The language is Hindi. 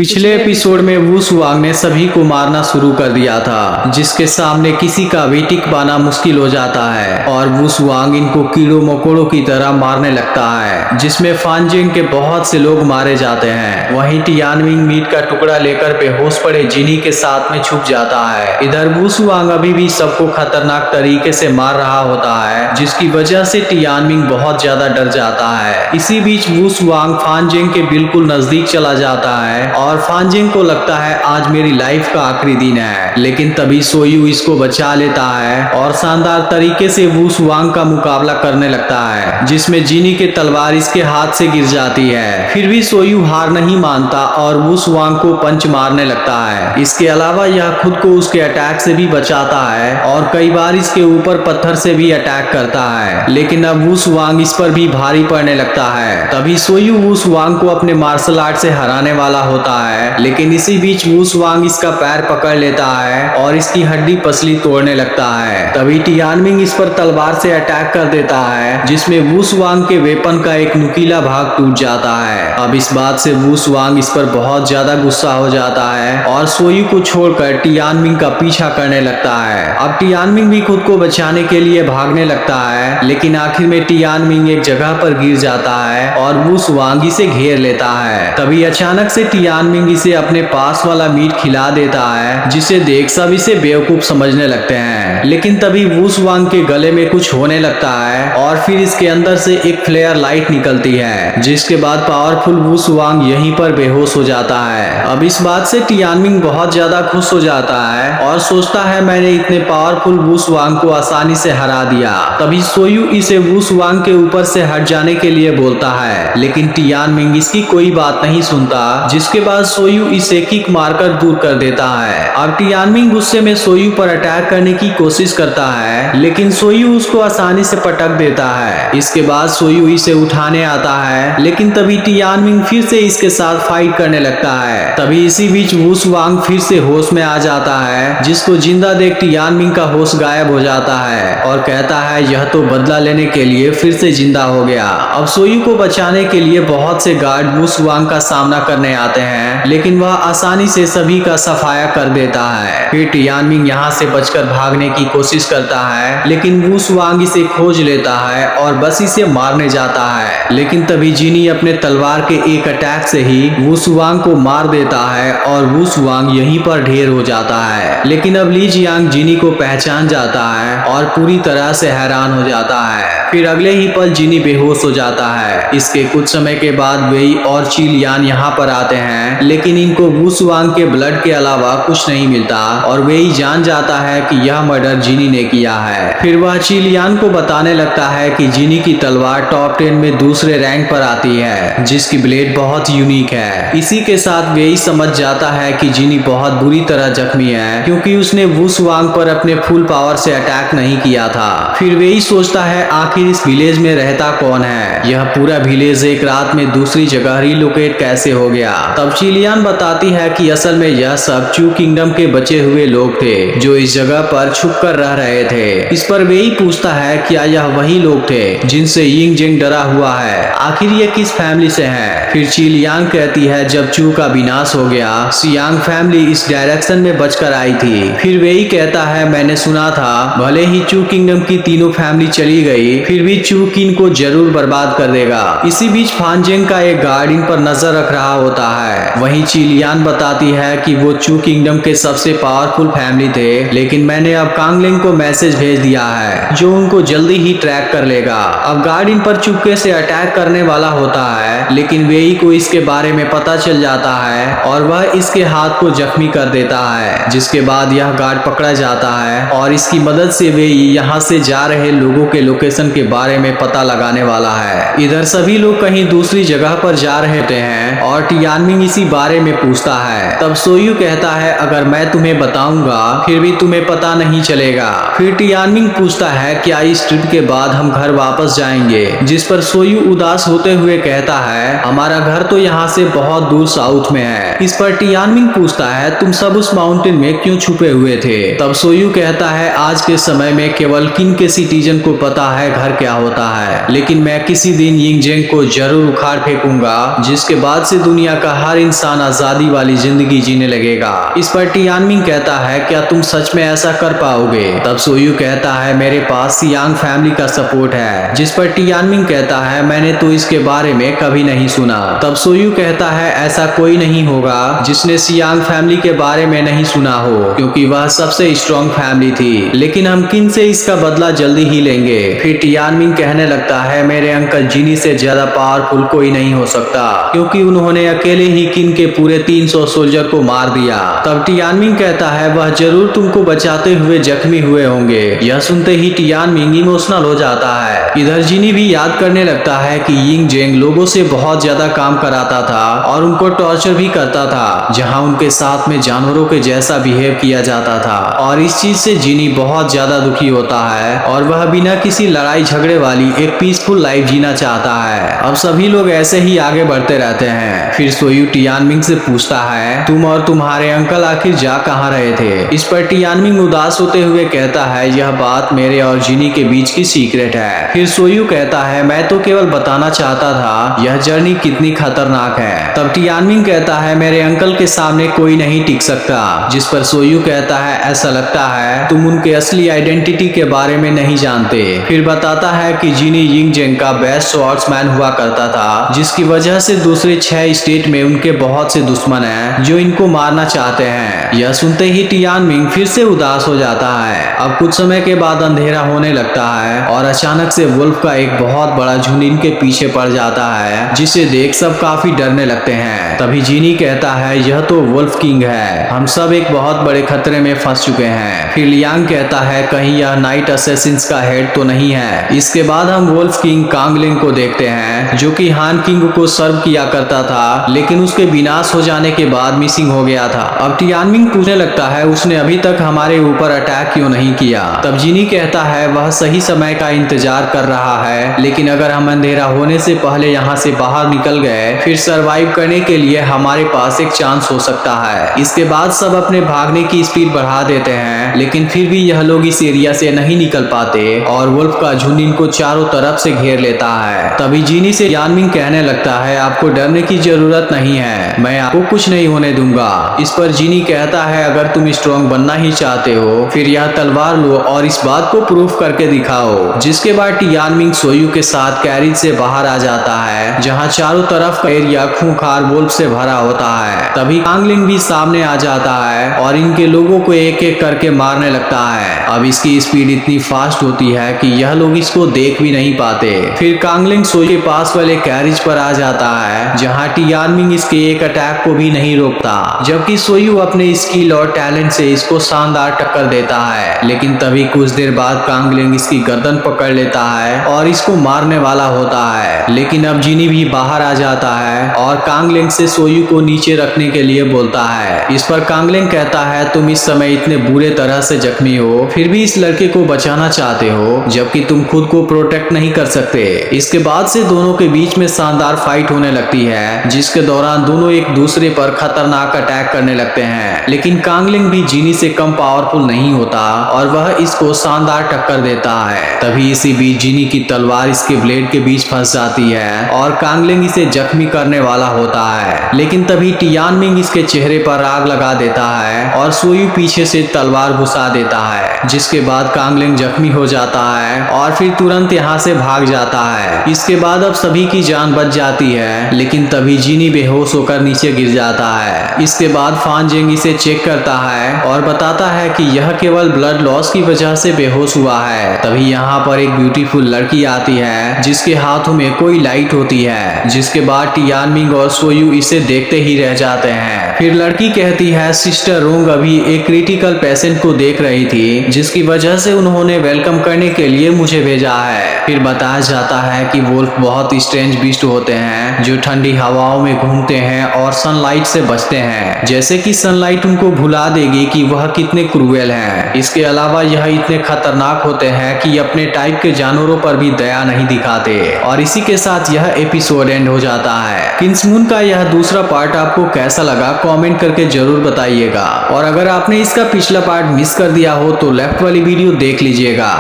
पिछले एपिसोड में वू सुआंग ने सभी को मारना शुरू कर दिया था, जिसके सामने किसी का भी टिक पाना मुश्किल हो जाता है और वू सुआंग इनको कीड़ों मकोड़ों की तरह मारने लगता है, जिसमें फानजेंग के बहुत से लोग मारे जाते हैं। वहीं टियानमिंग मीट का टुकड़ा लेकर बेहोश पड़े जिनी के साथ में छुप जाता है। इधर वू सुआंग अभी भी सबको खतरनाक तरीके से मार रहा होता है, जिसकी वजह से टियानमिंग बहुत ज्यादा डर जाता है। इसी बीच वू सुआंग फानजेंग के बिल्कुल नजदीक चला जाता है और फानजेंग को लगता है आज मेरी लाइफ का आखिरी दिन है, लेकिन तभी सोयू इसको बचा लेता है और शानदार तरीके से वू सुआंग का मुकाबला करने लगता है, जिसमें जिनी के तलवार इसके हाथ से गिर जाती है। फिर भी सोयू हार नहीं मानता और वू सुआंग को पंच मारने लगता है। इसके अलावा यह खुद को उसके अटैक से भी बचाता है और कई बार इसके ऊपर पत्थर से भी अटैक करता है, लेकिन अब वू सुआंग इस पर भी भारी पड़ने लगता है। तभी सोयू वू सुआंग को अपने मार्शल आर्ट से हराने वाला होता है, लेकिन इसी बीच वू सुआंग इसका पैर पकड़ लेता है और इसकी हड्डी पसली तोड़ने लगता है। तभी टियानमिंग इस पर तलवार से अटैक कर देता है, जिसमें वू सुआंग के वेपन का एक नुकीला भाग टूट जाता है। अब इस बात से वू सुआंग इस पर बहुत ज्यादा गुस्सा हो जाता है और सोयू को छोड़कर टियानमिंग का पीछा करने लगता है। अब टियानमिंग भी खुद को बचाने के लिए भागने लगता है, लेकिन आखिर में टियानमिंग एक जगह पर गिर जाता है और वू सुआंग इसे घेर लेता है। तभी अचानक से टियानमिंग इसे अपने पास वाला मीट खिला देता है, जिसे देख सब इसे बेवकूफ समझने लगते हैं। लेकिन तभी वू सुआंग के गले में कुछ होने लगता है और फिर इसके अंदर से एक फ्लेयर लाइट निकलती है, जिसके बाद पावरफुल वू सुआंग यहीं पर बेहोश हो जाता है। अब इस बात से टियानमिंग बहुत ज्यादा खुश हो जाता है और सोचता है मैंने इतने पावरफुल वू सुआंग को आसानी से हरा दिया। तभी सोयू इसे वू सुआंग के ऊपर से हट जाने के लिए बोलता है, लेकिन टियानमिंग इसकी कोई बात नहीं सुनता, जिसके बाद सोयू इसे किक मारकर दूर कर देता है। अब टियानमिंग गुस्से में सोयू पर अटैक करने की कोशिश करता है, लेकिन सोयू उसको आसानी से पटक देता है। इसके बाद सोयू इसे उठाने आता है, लेकिन तभी टियानमिंग फिर से इसके साथ फाइट करने लगता है। तभी इसी बीच वू सुआंग फिर से होश में आ जाता है, जिसको जिंदा देख टियानमिंग का होश गायब हो जाता है और कहता है यह तो बदला लेने के लिए फिर से जिंदा हो गया। अब सोयू को बचाने के लिए बहुत से गार्ड वू सुआंग का सामना करने आते हैं, लेकिन वह आसानी से सभी का सफाया कर देता है। फिर टियानमिंग यहाँ से बचकर भागने की कोशिश करता है, लेकिन वू सुआंग इसे खोज लेता है और बस इसे मारने जाता है। लेकिन तभी जिनी अपने तलवार के एक अटैक से ही वू सुआंग को मार देता है और वू सुआंग यहीं पर ढेर हो जाता है। लेकिन अब ली जियांग जिनी को पहचान जाता है और पूरी तरह से हैरान हो जाता है। फिर अगले ही पल जिनी बेहोश हो जाता है। इसके कुछ समय के बाद वेई और चिलियान यहाँ पर आते हैं, लेकिन इनको वू सुआंग के ब्लड के अलावा कुछ नहीं मिलता और वेई जान जाता है कि यह मर्डर जिनी ने किया है। फिर वह चिलियान को बताने लगता है कि जिनी की तलवार टॉप 10 में दूसरे रैंक पर आती है, जिसकी ब्लेड बहुत यूनिक है। इसी के साथ वेई समझ जाता है कि जिनी बहुत बुरी तरह जख्मी है, क्योंकि उसने वू सुआंग पर अपने फुल पावर से अटैक नहीं किया था। फिर वेई सोचता है आखिर इस विलेज में रहता कौन है, यह पूरा विलेज एक रात में दूसरी जगह रिलोकेट कैसे हो गया। तब चिलियान बताती है कि असल में यह सब चू किंगडम के बचे हुए लोग थे, जो इस जगह पर छुप कर रह रहे थे। इस पर वेई पूछता है क्या यह वही लोग थे जिनसे यिंग जेंग डरा हुआ है, आखिर ये किस फैमिली से हैं। फिर चिलियान कहती है जब चू का विनाश हो गया सियांग फैमिली इस डायरेक्शन में बचकर आई थी। फिर वेई कहता है मैंने सुना था भले ही चू किंगडम की तीनों फैमिली चली गई, फिर भी चू किन को जरूर बर्बाद कर देगा। इसी बीच फानजेंग का एक गार्ड इन पर नजर रख रहा होता है। वहीं चिलियान बताती है कि वो चू किंगडम के सबसे पावरफुल फैमिली थे, लेकिन मैंने अब कांगलिंग को मैसेज भेज दिया है जो उनको जल्दी ही ट्रैक कर लेगा। अब गार्ड इन पर चुपके से अटैक करने वाला होता है, लेकिन वेई को इसके बारे में पता चल जाता है और वह इसके हाथ को जख्मी कर देता है, जिसके बाद यह गार्ड पकड़ा जाता है और इसकी मदद से वेई यहाँ से जा रहे लोगों के लोकेशन के बारे में पता लगाने वाला है। इधर सभी लोग कहीं दूसरी जगह पर जा रहे होते हैं और टियानमिंग इसी बारे में पूछता है। तब सोयू कहता है अगर मैं तुम्हें बताऊंगा फिर भी तुम्हें पता नहीं चलेगा। फिर टियानमिंग पूछता है क्या इस ट्रिप के बाद हम घर वापस जाएंगे, जिस पर सोयू उदास होते हुए कहता है हमारा घर तो यहाँ से बहुत दूर साउथ में है। इस पर टियानमिंग पूछता है तुम सब उस माउंटेन में क्यों छुपे हुए थे। तब सोयू कहता है आज के समय में केवल किन के सिटीजन को पता है घर क्या होता है, लेकिन मैं किसी दिन यिंग जेंग को जरूर उखाड़ फेंकूंगा, जिसके बाद से दुनिया का हर इंसान आजादी वाली जिंदगी जीने लगेगा। इस पर टियानमिंग कहता है क्या तुम सच में ऐसा कर पाओगे? तब सोयू कहता है मेरे पास सियांग फैमिली का सपोर्ट है। जिस पर टियानमिंग कहता है मैंने तो इसके बारे में कभी नहीं सुना। तब सोयू कहता है ऐसा कोई नहीं होगा जिसने सियांग फैमिली के बारे में नहीं सुना हो, क्योंकि वह सबसे स्ट्रॉन्ग फैमिली थी, लेकिन हम किन से इसका बदला जल्दी ही लेंगे। फिर टियानमिंग कहने लगता है मेरे अंकल जिनी से ज्यादा पावरफुल कोई नहीं हो सकता, क्योंकि उन्होंने अकेले ही किन के पूरे 300 सोल्जर को मार दिया। तब टियानमिंग कहता है वह जरूर तुमको बचाते हुए जख्मी हुए होंगे। यह सुनते ही टियानमिंग इमोशनल हो जाता है। इधर जिनी भी याद करने लगता है कि यिंग जेंग लोगों से बहुत ज्यादा काम कराता था और उनको टॉर्चर भी करता था, जहां उनके साथ में जानवरों के जैसा बिहेव किया जाता था। और इस चीज से जिनी बहुत ज्यादा दुखी होता है और वह बिना किसी लड़ाई झगड़े वाली एक पीसफुल लाइफ जीना चाहता है। अब सभी लोग ऐसे ही आगे बढ़ते रहते हैं। फिर सोयू टियानमिंग से पूछता है तुम और तुम्हारे अंकल आखिर जा कहाँ रहे थे? इस पर टियानमिंग उदास होते हुए कहता है यह बात मेरे और जिनी के बीच की सीक्रेट है। फिर सोयू कहता है मैं तो केवल बताना चाहता था यह जर्नी कितनी खतरनाक है। तब टियानमिंग कहता है मेरे अंकल के सामने कोई नहीं टिक सकता। जिस पर सोयू कहता है ऐसा लगता है तुम उनके असली आइडेंटिटी के बारे में नहीं जानते। फिर बताता है कि जिनी यिंग जेंग का बेस्ट स्वॉर्ड्समैन हुआ करता था, जिसकी वजह से दूसरे 6 स्टेट में उनके बहुत से दुश्मन हैं जो इनको मारना चाहते हैं। यह सुनते ही टियानमिंग फिर से उदास हो जाता है। अब कुछ समय के बाद अंधेरा होने लगता है और अचानक से वुल्फ का एक बहुत बड़ा झुंड इनके पीछे पड़ जाता है, जिसे देख सब काफी डरने लगते हैं। तभी जिनी कहता है यह तो वुल्फ किंग है, हम सब एक बहुत बड़े खतरे में फंस चुके हैं। फिर लियांग कहता है कहीं यह नाइट असैसिन्स का हेड तो नहीं है। इसके बाद हम वुल्फ किंग कांगलिंग को देखते हैं, जो कि हान किंग को सर्व किया करता था, लेकिन उसके विनाश हो जाने के बाद मिसिंग हो गया था। अब टियानमिंग पूछने लगता है उसने अभी तक हमारे ऊपर अटैक क्यों नहीं किया? तब जिनी कहता है वह सही समय का इंतजार कर रहा है, लेकिन अगर हम अंधेरा होने से पहले यहाँ से बाहर निकल गए फिर सरवाइव करने के लिए हमारे पास एक चांस हो सकता है। इसके बाद सब अपने भागने की स्पीड बढ़ा देते हैं, लेकिन फिर भी यह लोग इस एरिया से नहीं निकल पाते और वुल्फ का झुंड इनको चारों तरफ से घेर लेता है। तभी जिनी से टियानमिंग कहने लगता है आपको डरने की जरूरत नहीं है, मैं आपको कुछ नहीं होने दूंगा। इस पर जिनी कहता है अगर तुम स्ट्रॉन्ग बनना ही चाहते हो फिर यह तलवार लो और इस बात को प्रूफ करके दिखाओ। जिसके बाद टियानमिंग सोयू के साथ कैरिज से बाहर आ जाता है, जहां चारों तरफ का एरिया खूंखार वुल्फ से भरा होता है। तभी कांगलिंग भी सामने आ जाता है और इनके लोगों को एक एक करके मारने लगता है। अब इसकी स्पीड इतनी फास्ट होती है कि यह लोग इसको देख भी नहीं पाते। फिर कांगलिंग सोयू के पास वाले कैरिज पर आ जाता है, जहां टियानमिंग इसके एक अटैक को भी नहीं रोकता, जबकि सोयू अपने स्किल और टैलेंट से इसको शानदार टक्कर देता है। लेकिन तभी कुछ देर बाद कांगलिंग इसकी गर्दन पकड़ लेता है और इसको मारने वाला होता है। लेकिन अब जिनी भी बाहर आ जाता है और कांगलिंग से सोयू को नीचे रखने के लिए बोलता है। इस पर कांगलिंग कहता है तुम इस समय इतने बुरे तरह से जख्मी हो फिर भी इस लड़के को बचाना चाहते हो, जबकि तुम खुद को प्रोटेक्ट नहीं कर सकते। इसके बाद से दोनों के बीच में शानदार फाइट होने लगती है, जिसके दौरान दोनों एक दूसरे पर खतरनाक अटैक करने लगते हैं। लेकिन कांगलिंग भी जिनी से कम पावरफुल नहीं होता और वह इसको शानदार टक्कर देता है। तभी इसी बीच जिनी की तलवार इसके ब्लेड के बीच फंस जाती है और कांगलिंग इसे जख्मी करने वाला होता है। लेकिन तभी टियानमिंग इसके चेहरे पर आग लगा देता है और सोयू पीछे से तलवार घुसा देता है, जिसके बाद कांगलिंग जख्मी हो जाता है और फिर तुरंत यहाँ से भाग जाता है। इसके बाद अब सभी की जान बच जाती है, लेकिन तभी जिनी बेहोश होकर नीचे गिर जाता है। इसके बाद फान जेंग इसे चेक करता है और बताता है कि यह केवल ब्लड लॉस की वजह से बेहोश हुआ है। तभी यहाँ पर एक ब्यूटीफुल लड़की आती है जिसके हाथों में कोई लाइट होती है, जिसके बाद टियानमिंग और सोयू इसे देखते ही रह जाते हैं। फिर लड़की कहती है सिस्टर रोंग अभी एक क्रिटिकल पेशेंट को देख रही थी, जिसकी वजह से उन्होंने वेलकम करने के लिए मुझे भेजा है। फिर बताया जाता है कि वुल्फ बहुत स्ट्रेंज बीस्ट होते हैं जो ठंडी हवाओं में घूमते हैं और सनलाइट से बचते हैं, जैसे कि सनलाइट उनको भुला देगी कि वह कितने क्रूएल हैं। इसके अलावा यह इतने खतरनाक होते हैं कि अपने टाइप के जानवरों पर भी दया नहीं दिखाते। और इसी के साथ यह एपिसोड एंड हो जाता है। किंग्समून का यह दूसरा पार्ट आपको कैसा लगा कमेंट करके जरूर बताइएगा, और अगर आपने इसका पिछला पार्ट मिस कर दिया हो तो लेफ्ट वाली वीडियो देख लीजिएगा।